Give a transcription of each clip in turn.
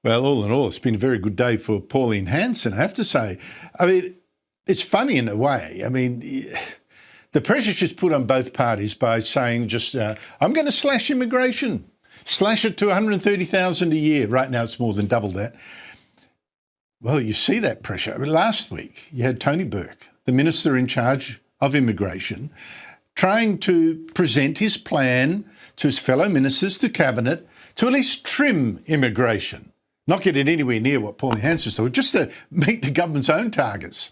Well, all in all, it's been a very good day for Pauline Hanson, I have to say. I mean, it's funny in a way. I mean, the pressure she's put on both parties by saying just, I'm going to slash immigration, slash it to 130,000 a year. Right now, it's more than double that. Well, you see that pressure. I mean, last week, you had Tony Burke, the minister in charge of immigration, trying to present his plan to his fellow ministers, to cabinet, to at least trim immigration. Not get it anywhere near what Pauline Hanson's doing, just to meet the government's own targets.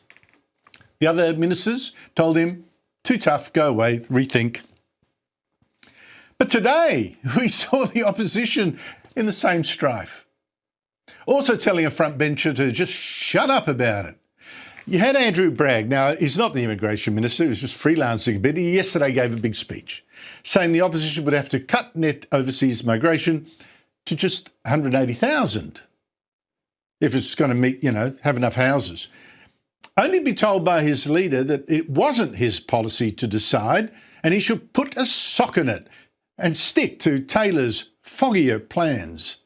The other ministers told him, too tough, go away, rethink. But today, we saw the opposition in the same strife. Also telling a frontbencher to just shut up about it. You had Andrew Bragg. Now, he's not the immigration minister, he was just freelancing a bit. He yesterday gave a big speech, saying the opposition would have to cut net overseas migration to just 180,000 if it's going to meet, have enough houses. Only be told by his leader that it wasn't his policy to decide and he should put a sock in it and stick to Taylor's foggier plans.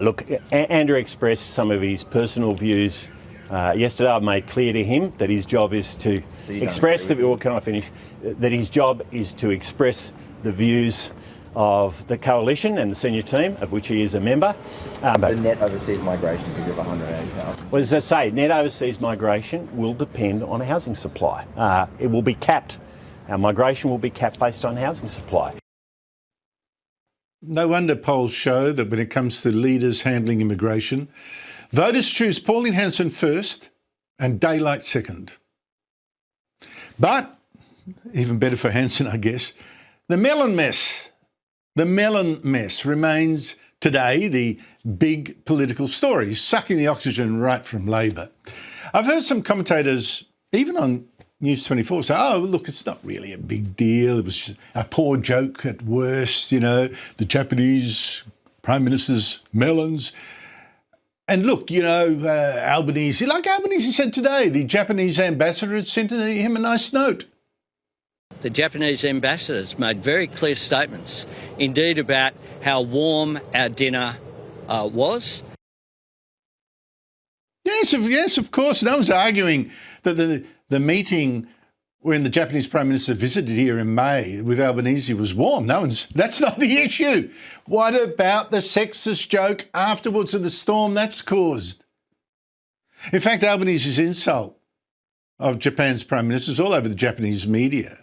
Look, Andrew expressed some of his personal views yesterday. I've made clear to him that his job is to express that his job is to express the views of the coalition and the senior team, of which he is a member. The net overseas migration figure of 180,000. Well, as I say, net overseas migration will depend on housing supply. It will be capped. Our migration will be capped based on housing supply. No wonder polls show that when it comes to leaders handling immigration, voters choose Pauline Hanson first and daylight second. But, even better for Hanson, I guess, the Melon mess remains today the big political story, sucking the oxygen right from Labor. I've heard some commentators, even on News 24, say, oh, look, it's not really a big deal. It was a poor joke at worst, the Japanese Prime Minister's melons. And look, Albanese, like Albanese said today, the Japanese ambassador had sent him a nice note. The Japanese ambassadors made very clear statements, indeed, about how warm our dinner was. Yes, of course. No one's arguing that the meeting when the Japanese Prime Minister visited here in May with Albanese was warm. That's not the issue. What about the sexist joke afterwards and the storm that's caused? In fact, Albanese's insult of Japan's Prime Minister is all over the Japanese media.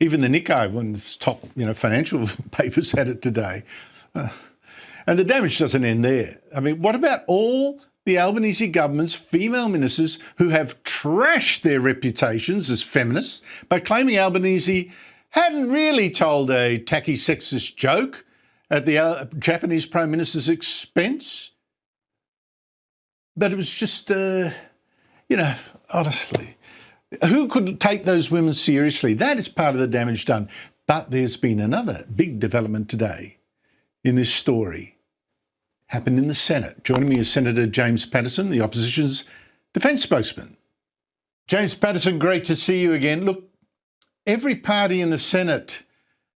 Even the Nikkei, one of its top financial papers, had it today. And the damage doesn't end there. I mean, what about all the Albanese government's female ministers who have trashed their reputations as feminists by claiming Albanese hadn't really told a tacky sexist joke at the Japanese Prime Minister's expense? But it was just, honestly, who could take those women seriously? That is part of the damage done. But there's been another big development today in this story. Happened in the Senate. Joining me is Senator James Paterson, the opposition's defence spokesman. James Paterson, great to see you again. Look, every party in the Senate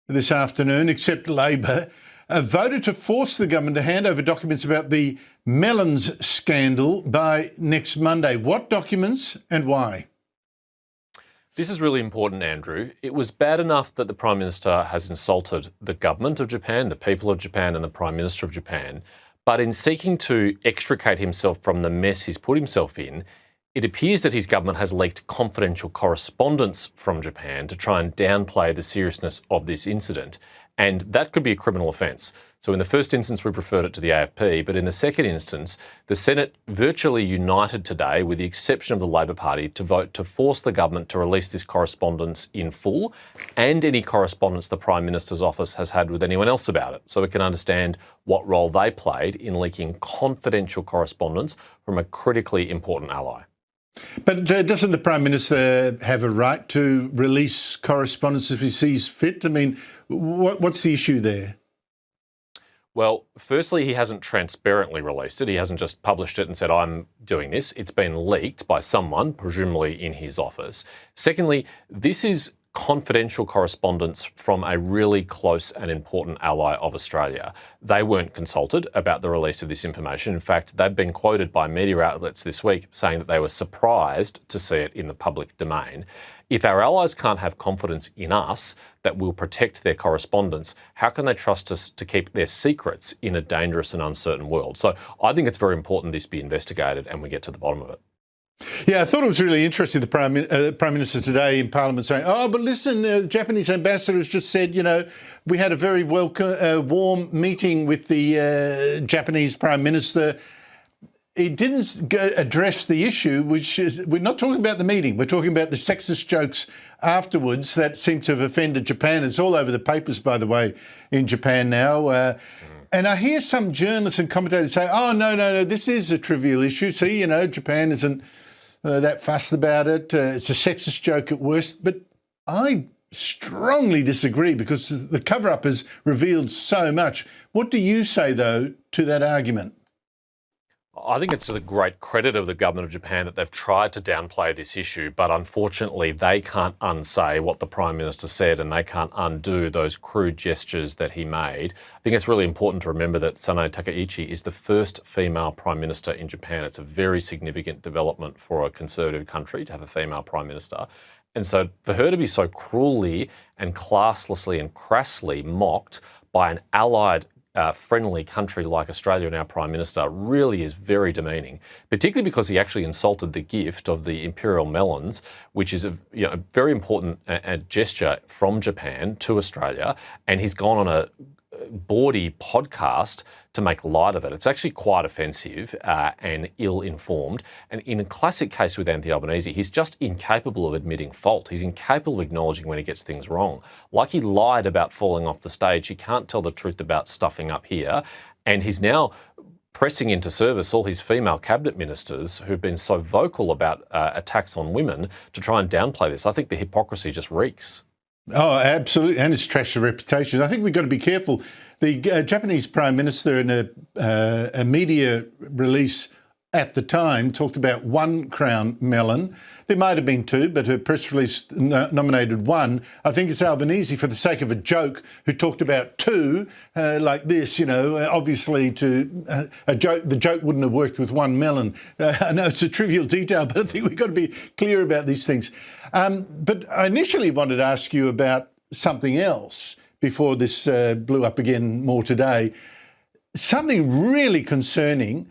this afternoon, except Labor, voted to force the government to hand over documents about the Melons scandal by next Monday. What documents and why? This is really important, Andrew. It was bad enough that the Prime Minister has insulted the government of Japan, the people of Japan and the Prime Minister of Japan. But in seeking to extricate himself from the mess he's put himself in, it appears that his government has leaked confidential correspondence from Japan to try and downplay the seriousness of this incident. And that could be a criminal offence. So in the first instance, we've referred it to the AFP, but in the second instance, the Senate virtually united today, with the exception of the Labor Party, to vote to force the government to release this correspondence in full and any correspondence the Prime Minister's office has had with anyone else about it, so we can understand what role they played in leaking confidential correspondence from a critically important ally. But doesn't the Prime Minister have a right to release correspondence if he sees fit? I mean, what's the issue there? Well, firstly, he hasn't transparently released it. He hasn't just published it and said, I'm doing this. It's been leaked by someone, presumably in his office. Secondly, this is confidential correspondence from a really close and important ally of Australia. They weren't consulted about the release of this information. In fact, they've been quoted by media outlets this week saying that they were surprised to see it in the public domain. If our allies can't have confidence in us that we'll protect their correspondence, how can they trust us to keep their secrets in a dangerous and uncertain world? So I think it's very important this be investigated and we get to the bottom of it. Yeah, I thought it was really interesting, the Prime Minister today in Parliament saying, oh, but listen, the Japanese ambassador has just said, you know, we had a very warm meeting with the Japanese Prime Minister. He didn't address the issue, which is, we're not talking about the meeting, we're talking about the sexist jokes afterwards that seem to have offended Japan. It's all over the papers, by the way, in Japan now. And I hear some journalists and commentators say, oh, no, this is a trivial issue. See, you know, Japan isn't that fussed about it. It's a sexist joke at worst. But I strongly disagree because the cover-up has revealed so much. What do you say, though, to that argument? I think it's to the great credit of the government of Japan that they've tried to downplay this issue, but unfortunately they can't unsay what the Prime Minister said and they can't undo those crude gestures that he made. I think it's really important to remember that Sanae Takaichi is the first female Prime Minister in Japan. It's a very significant development for a conservative country to have a female Prime Minister. And so for her to be so cruelly and classlessly and crassly mocked by an allied friendly country like Australia and our Prime Minister really is very demeaning, particularly because he actually insulted the gift of the imperial melons, which is a very important gesture from Japan to Australia, and he's gone on a bawdy podcast to make light of it. It's actually quite offensive and ill-informed. And in a classic case with Anthony Albanese, he's just incapable of admitting fault. He's incapable of acknowledging when he gets things wrong. Like he lied about falling off the stage, he can't tell the truth about stuffing up here. And he's now pressing into service all his female cabinet ministers who've been so vocal about attacks on women to try and downplay this. I think the hypocrisy just reeks. Oh, absolutely. And it's trashed the reputation. I think we've got to be careful. The Japanese Prime Minister in a media release at the time talked about 1 crown melon. There might have been 2, but her press release nominated 1. I think it's Albanese, for the sake of a joke, who talked about 2 like this, you know, obviously the joke wouldn't have worked with 1 melon. I know it's a trivial detail, but I think we've got to be clear about these things. But I initially wanted to ask you about something else before this blew up again more today. Something really concerning.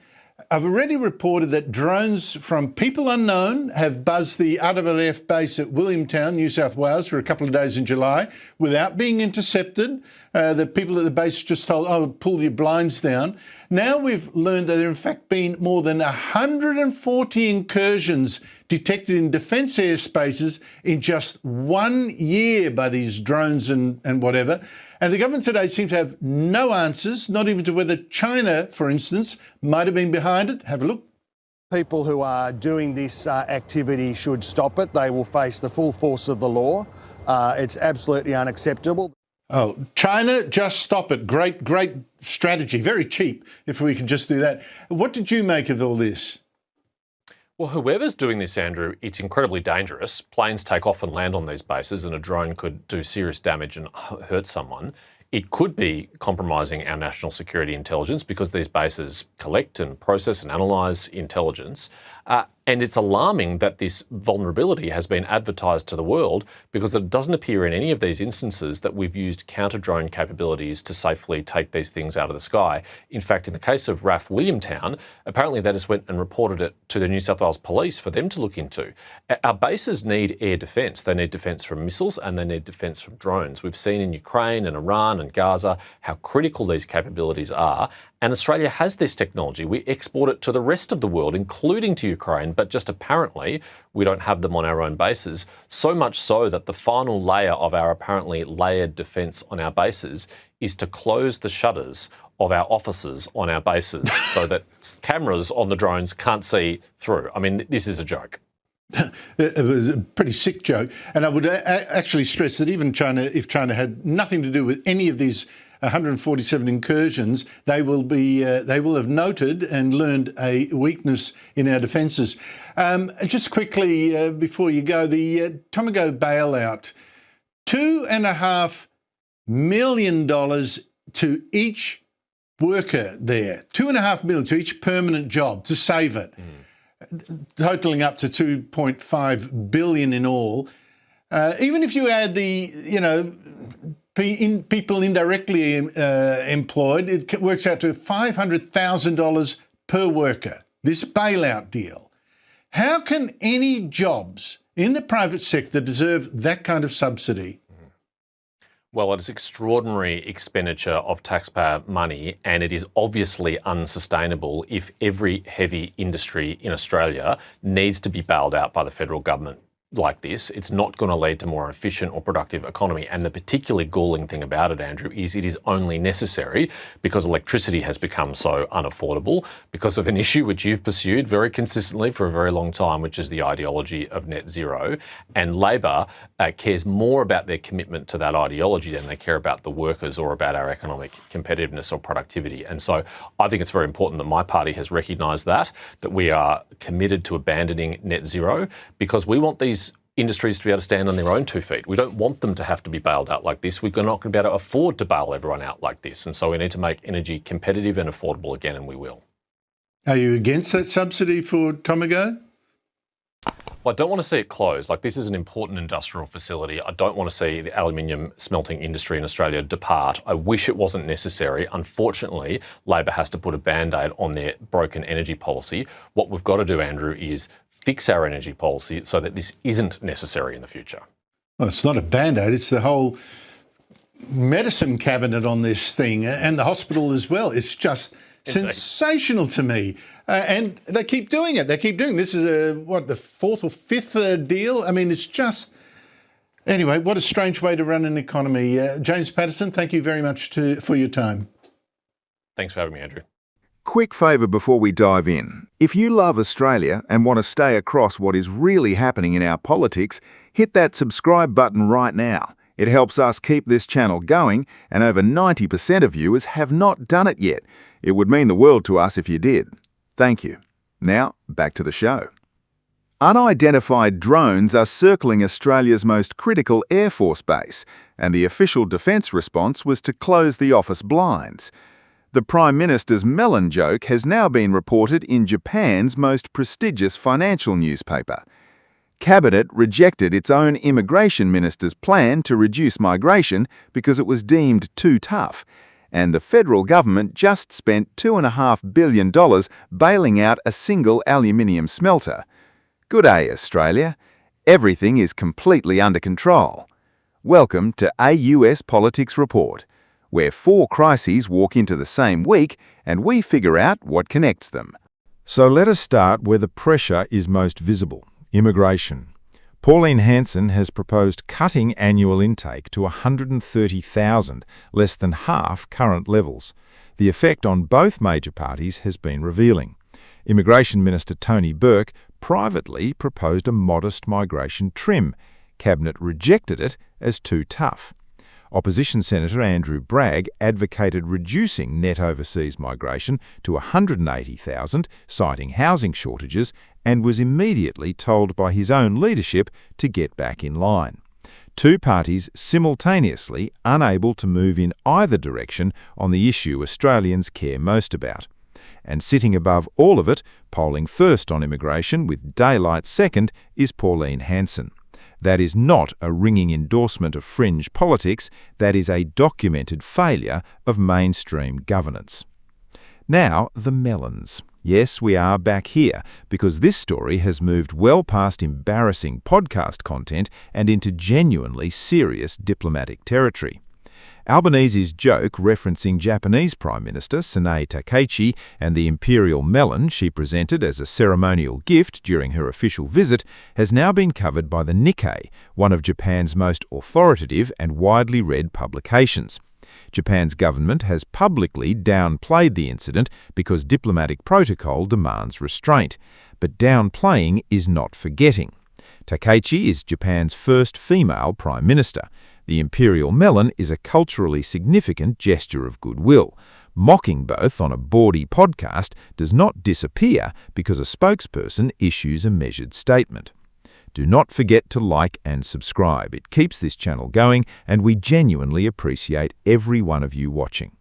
I've already reported that drones from people unknown have buzzed the RAAF base at Williamtown, New South Wales, for a couple of days in July without being intercepted. The people at the base just told, oh, pull your blinds down. Now we've learned that there have in fact been more than 140 incursions detected in defence airspaces in just 1 year by these drones and whatever. And the government today seems to have no answers, not even to whether China, for instance, might have been behind it. Have a look. People who are doing this activity should stop it. They will face the full force of the law. It's absolutely unacceptable. Oh, China, just stop it. Great strategy. Very cheap, if we can just do that. What did you make of all this? Well, whoever's doing this, Andrew, it's incredibly dangerous. Planes take off and land on these bases and a drone could do serious damage and hurt someone. It could be compromising our national security intelligence because these bases collect and process and analyse intelligence. And it's alarming that this vulnerability has been advertised to the world because it doesn't appear in any of these instances that we've used counter-drone capabilities to safely take these things out of the sky. In fact, in the case of RAAF Williamtown, apparently they just went and reported it to the New South Wales Police for them to look into. Our bases need air defence. They need defence from missiles and they need defence from drones. We've seen in Ukraine and Iran and Gaza how critical these capabilities are. And Australia has this technology. We export it to the rest of the world, including to Ukraine, but just apparently we don't have them on our own bases. So much so that the final layer of our apparently layered defence on our bases is to close the shutters of our offices on our bases so that cameras on the drones can't see through. I mean, this is a joke. It was a pretty sick joke. And I would actually stress that even China, if China had nothing to do with any of these 147 incursions, they will have noted and learned a weakness in our defences. Just quickly, before you go, the Tomago bailout. $2.5 million to each worker there. $2.5 million to each permanent job to save it, totaling up to $2.5 billion in all. Even if you add the, people indirectly employed, it works out to $500,000 per worker, this bailout deal. How can any jobs in the private sector deserve that kind of subsidy? Well, it is extraordinary expenditure of taxpayer money, and it is obviously unsustainable if every heavy industry in Australia needs to be bailed out by the federal government like this. It's not going to lead to more efficient or productive economy. And the particularly galling thing about it, Andrew, is it is only necessary because electricity has become so unaffordable because of an issue which you've pursued very consistently for a very long time, which is the ideology of net zero. And Labor cares more about their commitment to that ideology than they care about the workers or about our economic competitiveness or productivity. And so I think it's very important that my party has recognised that we are committed to abandoning net zero, because we want these industries to be able to stand on their own 2 feet. We don't want them to have to be bailed out like this. We're not going to be able to afford to bail everyone out like this. And so we need to make energy competitive and affordable again, and we will. Are you against that subsidy for Tomago? Well, I don't want to see it closed. Like, this is an important industrial facility. I don't want to see the aluminium smelting industry in Australia depart. I wish it wasn't necessary. Unfortunately, Labor has to put a Band-Aid on their broken energy policy. What we've got to do, Andrew, is fix our energy policy so that this isn't necessary in the future. Well, it's not a Band-Aid, it's the whole medicine cabinet on this thing, and the hospital as well. It's just sensational to me. And they keep doing it. This is the 4th or 5th deal? I mean, it's just... Anyway, what a strange way to run an economy. James Patterson, thank you very much for your time. Thanks for having me, Andrew. Quick favour before we dive in. If you love Australia and want to stay across what is really happening in our politics, hit that subscribe button right now. It helps us keep this channel going, and over 90% of viewers have not done it yet. It would mean the world to us if you did. Thank you. Now, back to the show. Unidentified drones are circling Australia's most critical Air Force base, and the official defence response was to close the office blinds. The Prime Minister's Melon joke has now been reported in Japan's most prestigious financial newspaper. Cabinet rejected its own immigration minister's plan to reduce migration because it was deemed too tough, and the federal government just spent $2.5 billion bailing out a single aluminium smelter. Good day, Australia. Everything is completely under control. Welcome to AUS Politics Report, where 4 crises walk into the same week and we figure out what connects them. So let us start where the pressure is most visible: immigration. Pauline Hanson has proposed cutting annual intake to 130,000, less than half current levels. The effect on both major parties has been revealing. Immigration Minister Tony Burke privately proposed a modest migration trim. Cabinet rejected it as too tough. Opposition Senator Andrew Bragg advocated reducing net overseas migration to 180,000, citing housing shortages, and was immediately told by his own leadership to get back in line. Two parties simultaneously unable to move in either direction on the issue Australians care most about. And sitting above all of it, polling first on immigration with daylight second, is Pauline Hanson. That is not a ringing endorsement of fringe politics, that is a documented failure of mainstream governance. Now, the Melons. Yes, we are back here, because this story has moved well past embarrassing podcast content and into genuinely serious diplomatic territory. Albanese's joke referencing Japanese Prime Minister Sanae Takaichi and the imperial melon she presented as a ceremonial gift during her official visit has now been covered by the Nikkei, one of Japan's most authoritative and widely read publications. Japan's government has publicly downplayed the incident because diplomatic protocol demands restraint. But downplaying is not forgetting. Takaichi is Japan's first female prime minister. The imperial melon is a culturally significant gesture of goodwill. Mocking both on a bawdy podcast does not disappear because a spokesperson issues a measured statement. Do not forget to like and subscribe. It keeps this channel going, and we genuinely appreciate every one of you watching.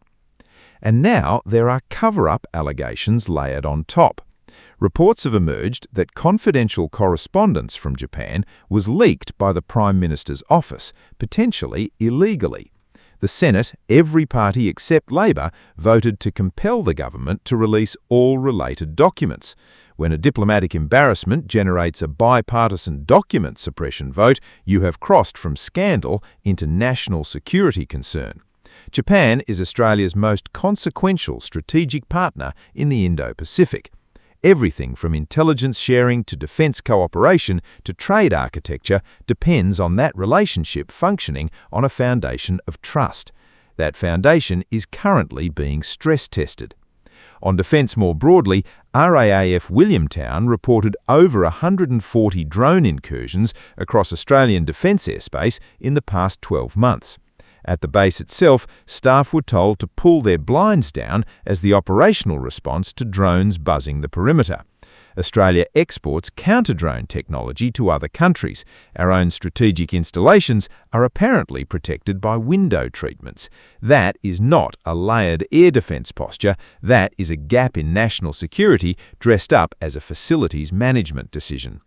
And now there are cover-up allegations layered on top. Reports have emerged that confidential correspondence from Japan was leaked by the Prime Minister's office, potentially illegally. The Senate, every party except Labor, voted to compel the government to release all related documents. When a diplomatic embarrassment generates a bipartisan document suppression vote, you have crossed from scandal into national security concern. Japan is Australia's most consequential strategic partner in the Indo-Pacific. Everything from intelligence sharing to defence cooperation to trade architecture depends on that relationship functioning on a foundation of trust. That foundation is currently being stress-tested. On defence more broadly, RAAF Williamtown reported over 140 drone incursions across Australian defence airspace in the past 12 months. At the base itself, staff were told to pull their blinds down as the operational response to drones buzzing the perimeter. Australia exports counter-drone technology to other countries. Our own strategic installations are apparently protected by window treatments. That is not a layered air defence posture. That is a gap in national security dressed up as a facilities management decision.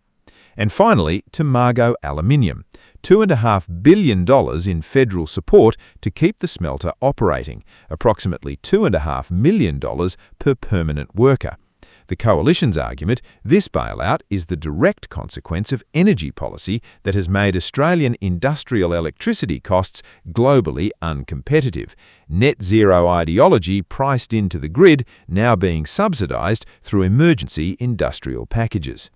And finally, Tomago Aluminium. $2.5 billion in federal support to keep the smelter operating, approximately $2.5 million per permanent worker. The Coalition's argument, this bailout is the direct consequence of energy policy that has made Australian industrial electricity costs globally uncompetitive. Net zero ideology priced into the grid, now being subsidised through emergency industrial packages.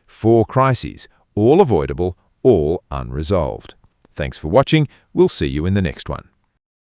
4 crises, all avoidable, all unresolved. Thanks for watching. We'll see you in the next one.